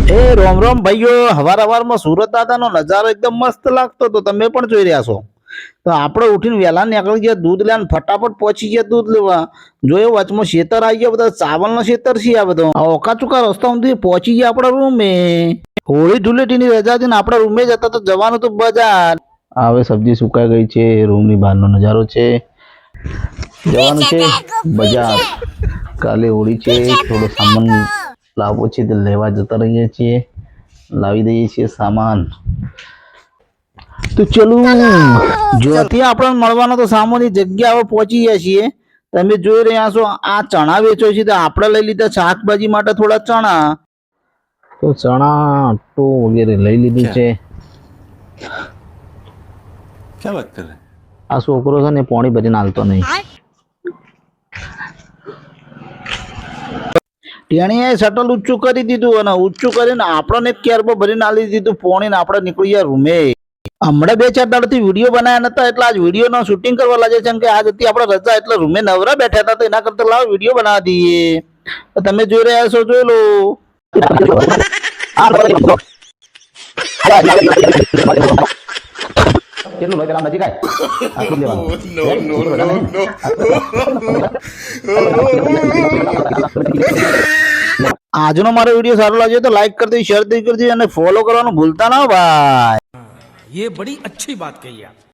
એ રોમ રોમ ભાઈઓ, હવાર હવારમાં સુરત દાદાનો નજારો એકદમ મસ્ત લાગતો તો તમે પણ જોઈ રહ્યા છો. તો આપણે ઉઠીને વહેલા નીકળી ગયા દૂધ લેવા, ફટાફટ પહોંચી ગયા દૂધ લેવા. જોયો વચમાં ખેતર આવી ગયા, બધા ચાવલનો ખેતર છે આ બધો. આ ઓકા ચુકા રસ્તા સુધી પહોંચી ગયા આપણા રૂમે. હોળી ધૂળેટીની રજા હતી ને આપણા રૂમે જતા તો જવાનું તો બજાર. હવે સબ્જી સુકાઈ ગઈ છે, રૂમની બહારનો નજારો છે. જવાનું છે બજાર. કાલે હોળી છે, થોડો સામાન લાવવો છે તો લેવા જતા રહીએ છીએ, લાવી દઈએ છીએ સામાન. તો ચલો, જ્યાંથી આપણે મળવાનો તો સામાનની જગ્યા હવે પહોંચી ગયા છીએ. તમે જોઈ રહ્યા છો આ ચણા વેચો છે, તો આપણે લઈ લીધા શાકભાજી માટે થોડા ચણા. તો ચણા આટો વગેરે લઈ લીધું છે. क्या बात कर रहे हैं? આ છોકરો છે ને પાણી ભરીને હાલતો નહીં. તેણીએ શટલ ઊંચું કરી દીધું અને ઊંચું કરીને આપણને કેરબો ભરીને આલી દીધું પોણી ને આપણે નીકળી ગયા રૂમે. હમણાં 2-4 દાડાથી વિડીયો બનાવ્યા નતા એટલે આજ વિડીયોનો શૂટિંગ કરવા લાગે છે, કે આજ હતી આપણે રજા એટલે રૂમે નવરા બેઠા હતા, તો એના કરતા લાવો વિડીયો બનાવી દઈએ. તો તમે જોઈ રહ્યા છો, જોઈ લો. કેટલું ભાઈ પેલા નજીક આટલું લેવાનું. આજનો મારો વિડીયો સારો લાગ્યો તો લાઈક કરી દેજો, શેર કરી દેજો અને ફોલો કરવાનું ભૂલતા ના ભાઈ. ये बड़ी अच्छी बात कही आप।